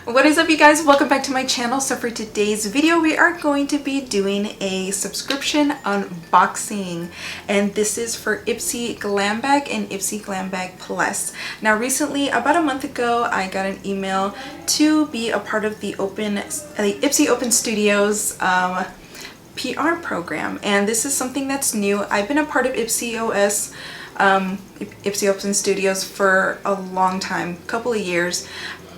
What is up, you guys? Welcome back to my channel. So for today's video we are going to be doing a subscription unboxing, and this is for IPSY GLAM Bag and IPSY GLAM Bag Plus. Now recently, about a month ago, I got an email to be a part of the IPSY Open Studios PR program, and this is something that's new. I've been a part of IPSY Open Studios for a long time, couple of years,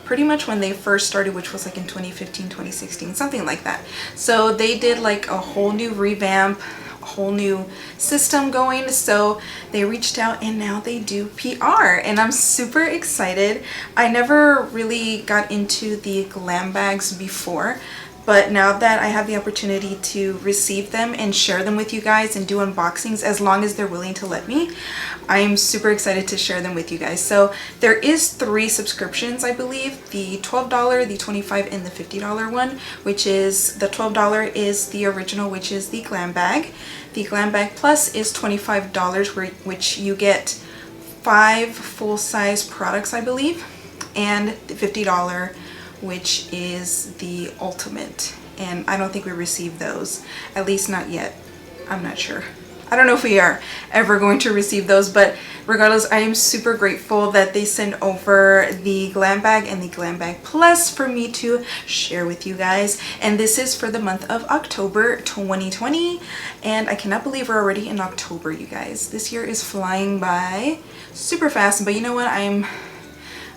pretty much when they first started, which was like in 2015, 2016, something like that. So they did like a whole new revamp, a whole new system going. So they reached out and now they do PR, and I'm super excited. I never really got into the glam bags before, but now that I have the opportunity to receive them and share them with you guys and do unboxings, as long as they're willing to let me, I'm super excited to share them with you guys. So there is 3 subscriptions, I believe: the $12, the $25, and the $50 one, which is the $12 is the original, which is the glam bag. The glam bag plus is $25, which you get 5 full-size products, I believe, and the $50, which is the ultimate, and I don't think we received those, at least not yet. I'm not sure. I don't know if we are ever going to receive those, but regardless, I am super grateful that they sent over the glam bag and the glam bag plus for me to share with you guys. And this is for the month of October 2020, and I cannot believe we're already in October, you guys. This year is flying by super fast, but you know what, I'm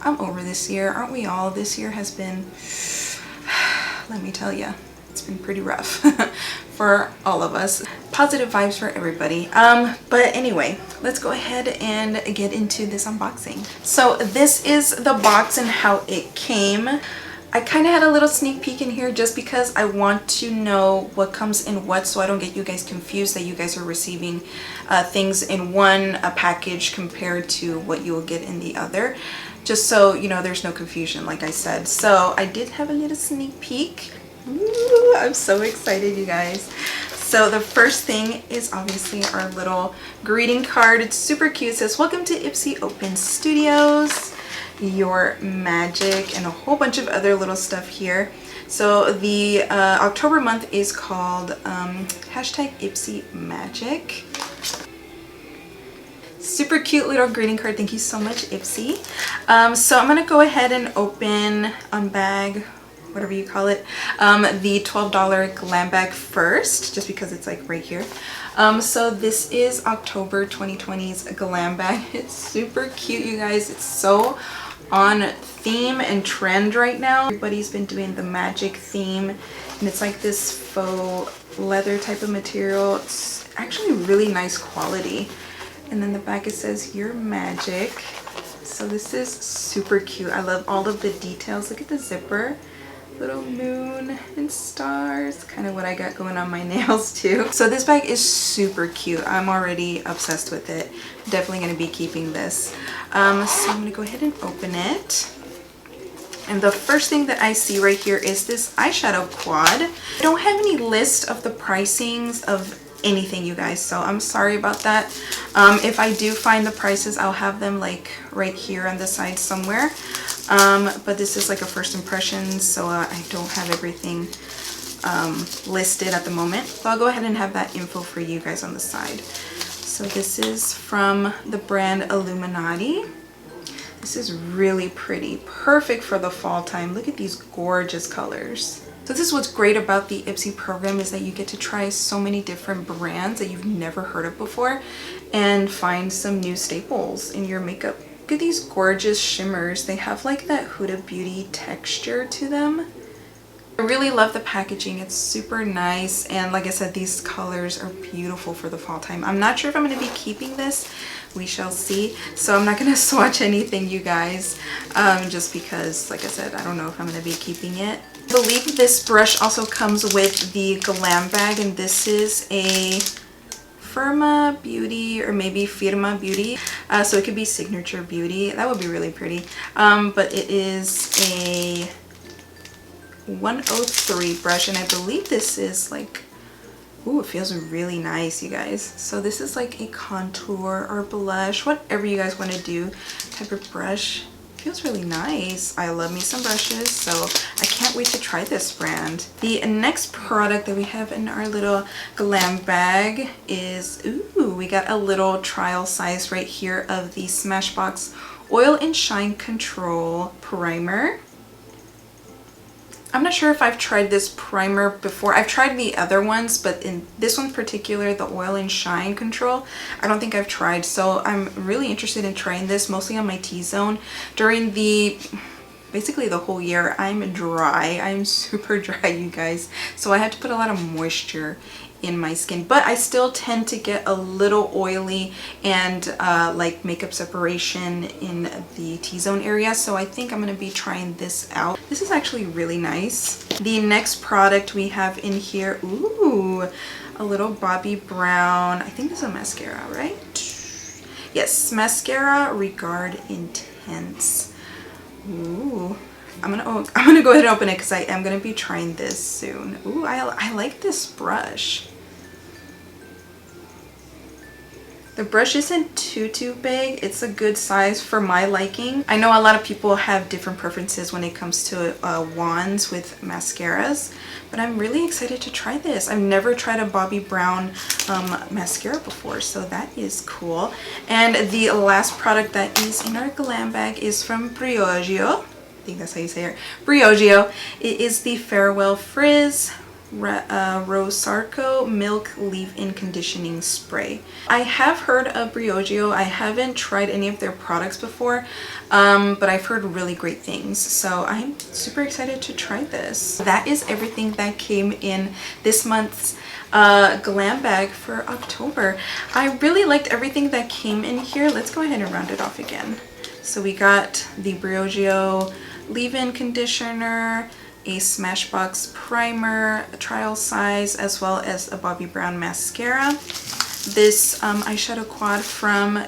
over this year. Aren't we all? This year has been, let me tell you, it's been pretty rough for all of us. Positive vibes for everybody. But anyway, let's go ahead and get into this unboxing. So this is the box and how it came. I kind of had a little sneak peek in here just because I want to know what comes in what, so I don't get you guys confused that you guys are receiving things in one package compared to what you will get in the other. Just so you know, there's no confusion, like I said. So I did have a little sneak peek. Ooh, I'm so excited, you guys. So the first thing is obviously our little greeting card. It's super cute. It says, "Welcome to IPSY Open Studios, your magic," and a whole bunch of other little stuff here. So the October month is called hashtag IPSY Magic. Super cute little greeting card. Thank you so much, IPSY. So I'm gonna go ahead and open, unbag, whatever you call it, the $12 glam bag first, just because it's like right here. So this is October 2020's glam bag. It's super cute, you guys. It's so on theme and trend right now. Everybody's been doing the magic theme, and it's like this faux leather type of material. It's actually really nice quality. And then the back, it says "Your Magic." So this is super cute. I love all of the details. Look at the zipper, little moon and stars, kind of what I got going on my nails too. So this bag is super cute. I'm already obsessed with it. Definitely going to be keeping this. So I'm going to go ahead and open it. And the first thing that I see right here is this eyeshadow quad. I don't have any list of the pricings of anything, you guys, so I'm sorry about that. If I do find the prices, I'll have them like right here on the side somewhere. But this is like a first impression, so I don't have everything listed at the moment. So I'll go ahead and have that info for you guys on the side. So this is from the brand Illuminati. This is really pretty, perfect for the fall time. Look at these gorgeous colors. So this is what's great about the IPSY program, is that you get to try so many different brands that you've never heard of before and find some new staples in your makeup. Look at these gorgeous shimmers. They have like that Huda Beauty texture to them. I really love the packaging. It's super nice, and like I said, these colors are beautiful for the fall time. I'm not sure if I'm going to be keeping this. We shall see. So I'm not going to swatch anything, you guys, just because, like I said, I don't know if I'm going to be keeping it. I believe this brush also comes with the glam bag, and this is a Firma Beauty, or maybe Firma Beauty. So it could be Signature Beauty. That would be really pretty. But it is a 103 brush, and I believe this is like, ooh, it feels really nice, you guys. So this is like a contour or blush, whatever you guys want to do, type of brush. feels really nice. I love me some brushes, so I can't wait to try this brand. The next product that we have in our little glam bag is, ooh, we got a little trial size right here of the Smashbox Oil and Shine Control Primer. I'm not sure if I've tried this primer before. I've tried the other ones, but in this one in particular, the Oil and Shine Control, I don't think I've tried. So I'm really interested in trying this, mostly on my T-zone. During basically the whole year, I'm dry. I'm super dry, you guys. So I have to put a lot of moisture in my skin, but I still tend to get a little oily and like makeup separation in the T-zone area, so I think I'm going to be trying this out. This is actually really nice. The next product we have in here, ooh, a little Bobbi Brown, I think this is a mascara, right? Yes, mascara Regard Intense. Ooh, I'm gonna go ahead and open it because I am gonna be trying this soon. Ooh, I like this brush. The brush isn't too big. It's a good size for my liking. I know a lot of people have different preferences when it comes to wands with mascaras, but I'm really excited to try this. I've never tried a Bobbi Brown mascara before, so that is cool. And the last product that is in our glam bag is from Briogeo. I think that's how you say it. Briogeo. It is the Farewell Frizz Rosarco Milk Leave-In Conditioning Spray. I have heard of Briogeo. I haven't tried any of their products before, but I've heard really great things. So I'm super excited to try this. That is everything that came in this month's glam bag for October. I really liked everything that came in here. Let's go ahead and round it off again. So we got the Briogeo leave-in conditioner, a Smashbox primer, a trial size, as well as a Bobbi Brown mascara. This eyeshadow quad from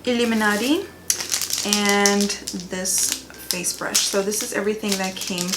Illuminati, and this face brush. So this is everything that came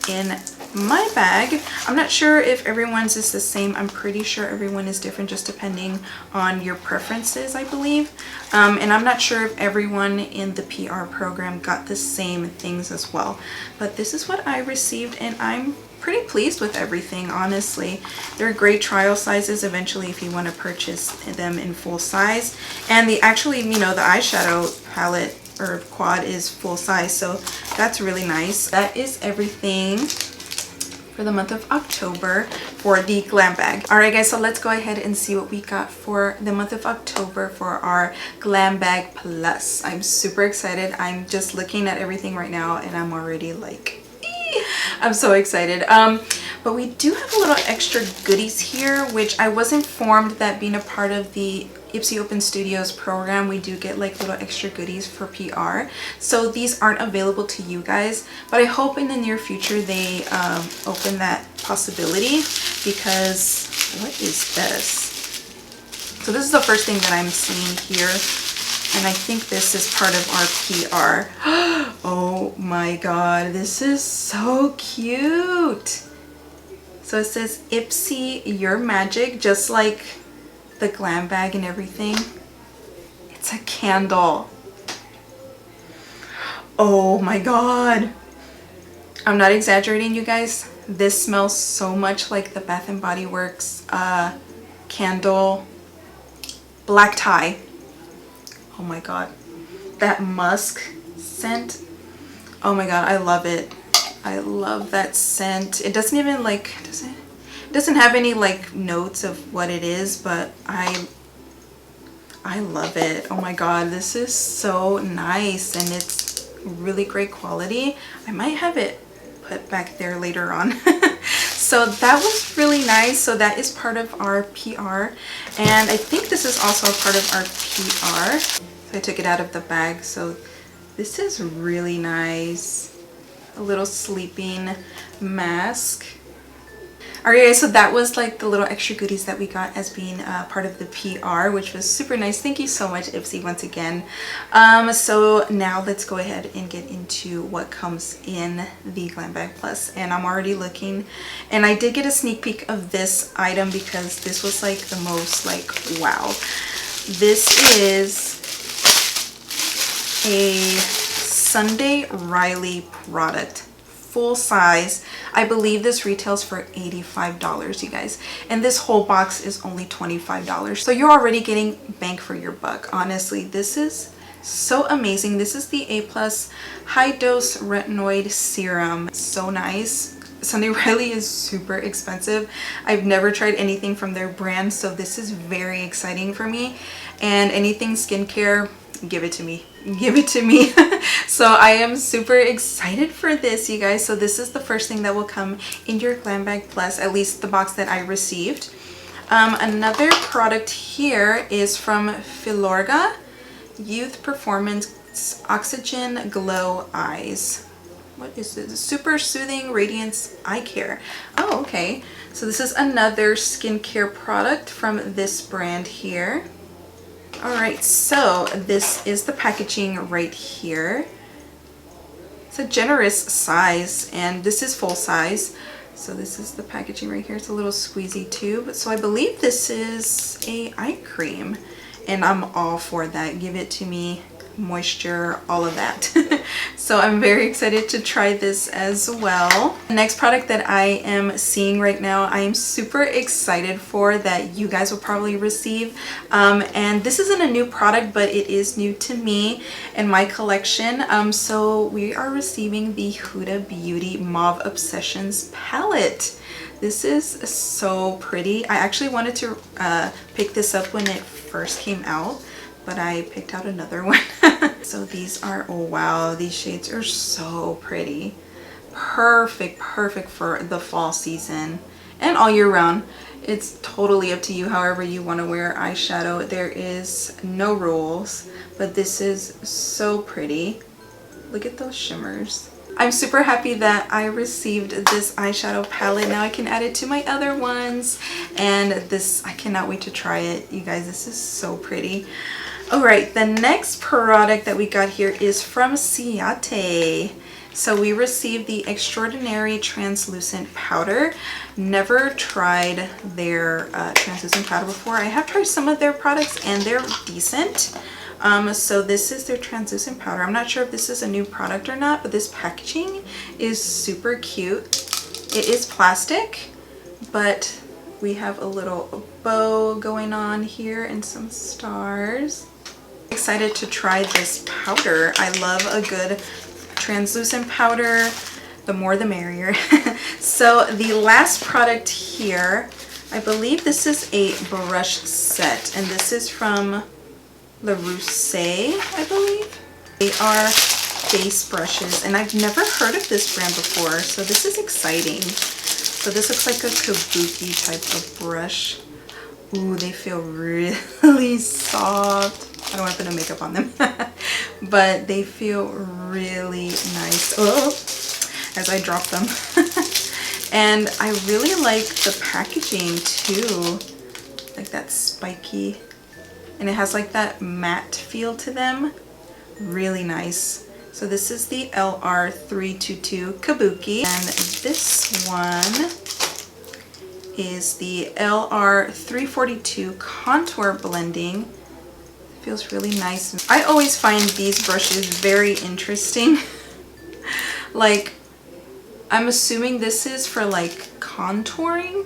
in my bag. I'm not sure if everyone's is the same. I'm pretty sure everyone is different just depending on your preferences, I believe. And I'm not sure if everyone in the PR program got the same things as well. But this is what I received, and I'm pretty pleased with everything, honestly. They're great trial sizes eventually if you want to purchase them in full size. And the actually, you know, the eyeshadow palette or quad is full size, so that's really nice. That is everything for the month of October for the glam bag. All right guys, so let's go ahead and see what we got for the month of October for our glam bag plus. I'm super excited. I'm just looking at everything right now and I'm already like, I'm so excited. But we do have a little extra goodies here, which I was informed that being a part of the IPSY Open Studios program, we do get like little extra goodies for PR. So these aren't available to you guys, but I hope in the near future they open that possibility, because what is this? So this is the first thing that I'm seeing here, and I think this is part of our PR. Oh my god, this is so cute. So it says IPSY Your Magic, just like the glam bag and everything. It's a candle. Oh my god. I'm not exaggerating, you guys. This smells so much like the Bath & Body Works candle black tie. Oh my god. That musk scent. Oh my god, I love it. I love that scent. It doesn't even like, it doesn't have any like notes of what it is, but I love it. Oh my god, this is so nice, and it's really great quality. I might have it put back there later on. So that was really nice. So that is part of our PR, and I think this is also a part of our PR. So I took it out of the bag. So this is really nice. A little sleeping mask. Alright guys, so that was like the little extra goodies that we got as being part of the PR, which was super nice. Thank you so much, IPSY, once again. So now let's go ahead and get into what comes in the Glam Bag Plus. And I'm already looking, and I did get a sneak peek of this item because this was like the most like, wow. This is a Sunday Riley product. Full size. I believe this retails for $85, you guys. And this whole box is only $25. So you're already getting bang for your buck. Honestly, this is so amazing. This is the A+ high dose retinoid serum. So nice. Sunday Riley is super expensive. I've never tried anything from their brand, so this is very exciting for me. And anything skincare, give it to me. Give it to me. So I am super excited for this, you guys. So this is the first thing that will come in your Glam Bag Plus, at least the box that I received. Another product here is from Filorga Youth Performance Oxygen Glow Eyes. What is this? Super Soothing Radiance Eye Care. Oh, okay. So this is another skincare product from this brand here. Alright, so this is the packaging right here. It's a generous size, and this is full size. So this is the packaging right here. It's a little squeezy tube. So I believe this is a eye cream, and I'm all for that. Give it to me. Moisture, all of that. So I'm very excited to try this as well. The next product that I am seeing right now, I am super excited for, that you guys will probably receive. And this isn't a new product, but it is new to me and my collection. So we are receiving the Huda Beauty Mauve Obsessions palette. This is so pretty. I actually wanted to pick this up when it first came out, but I picked out another one. So these are, oh wow, these shades are so pretty. Perfect for the fall season and all year round. It's totally up to you however you want to wear eyeshadow. There is no rules, but this is so pretty. Look at those shimmers. I'm super happy that I received this eyeshadow palette. Now I can add it to my other ones, and this, I cannot wait to try it. You guys, this is so pretty. Alright, the next product that we got here is from Ciate. So we received the Extraordinary Translucent Powder. Never tried their translucent powder before. I have tried some of their products and they're decent. So this is their translucent powder. I'm not sure if this is a new product or not, but this packaging is super cute. It is plastic, but we have a little bow going on here and some stars. Excited to try this powder. I love a good translucent powder. The more the merrier. So the last product here, I believe this is a brush set, and this is from Jlarue, I believe. They are face brushes, and I've never heard of this brand before, so this is exciting. So this looks like a kabuki type of brush. Ooh, they feel really soft. I don't want to put no makeup on them. But they feel really nice. Oh, as I drop them. And I really like the packaging too. Like that spiky. And it has like that matte feel to them. Really nice. So this is the LR322 Kabuki. And this one is the LR342 Contour Blending. Feels really nice. I always find these brushes very interesting. Like, I'm assuming this is for like contouring,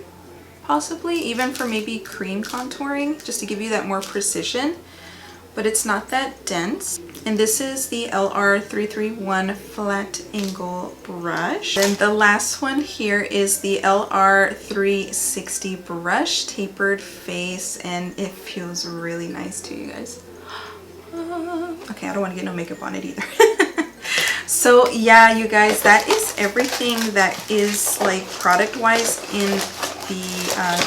possibly, even for maybe cream contouring, just to give you that more precision, but it's not that dense. And this is the LR331 Flat Angle Brush. And the last one here is the LR360 Brush Tapered Face, and it feels really nice too, you guys. Okay, I don't want to get no makeup on it either. So yeah, you guys, that is everything that is like product wise in the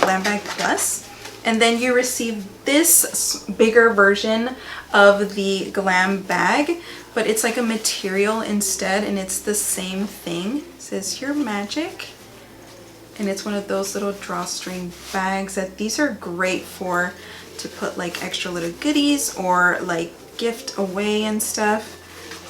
Glam Bag Plus. And then you receive this bigger version of the Glam Bag, but it's like a material instead, and it's the same thing. It says Your Magic, and it's one of those little drawstring bags that these are great for, to put like extra little goodies or like gift away and stuff.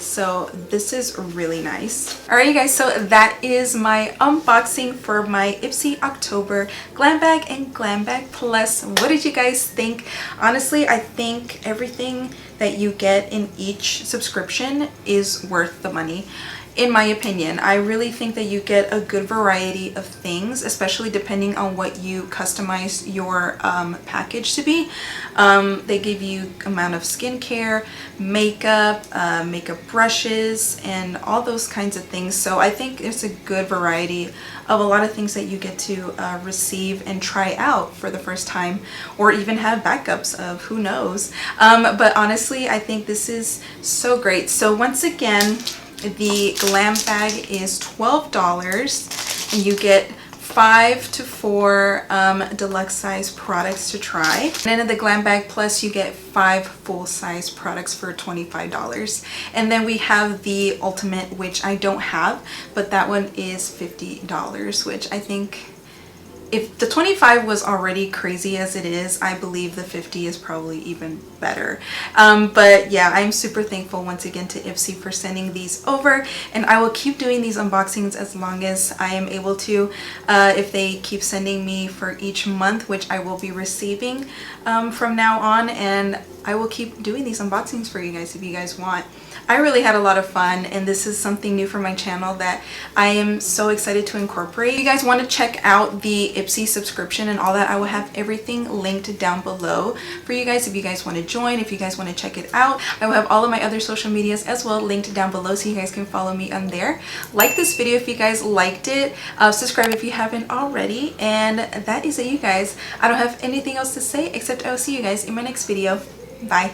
So this is really nice. Alright you guys, so that is my unboxing for my IPSY October Glam Bag and Glam Bag Plus. What did you guys think? Honestly, I think everything that you get in each subscription is worth the money. In my opinion, I really think that you get a good variety of things, especially depending on what you customize your package to be. They give you amount of skincare, makeup, makeup brushes, and all those kinds of things. So I think it's a good variety of a lot of things that you get to receive and try out for the first time, or even have backups of, who knows. But honestly, I think this is so great. So once again, the Glam Bag is $12 and you get 5 to 4 deluxe size products to try. And then in the Glam Bag Plus you get 5 full size products for $25. And then we have the Ultimate, which I don't have, but that one is $50, which I think, if the 25 was already crazy as it is, I believe the 50 is probably even better. But yeah, I'm super thankful once again to IPSY for sending these over, and I will keep doing these unboxings as long as I am able to. If they keep sending me for each month, which I will be receiving from now on, and I will keep doing these unboxings for you guys if you guys want. I really had a lot of fun, and this is something new for my channel that I am so excited to incorporate. If you guys want to check out the IPSY subscription and all that, I will have everything linked down below for you guys if you guys want to join, if you guys want to check it out. I will have all of my other social medias as well linked down below so you guys can follow me on there. Like this video if you guys liked it, subscribe if you haven't already, and that is it you guys. I don't have anything else to say except I will see you guys in my next video. Bye.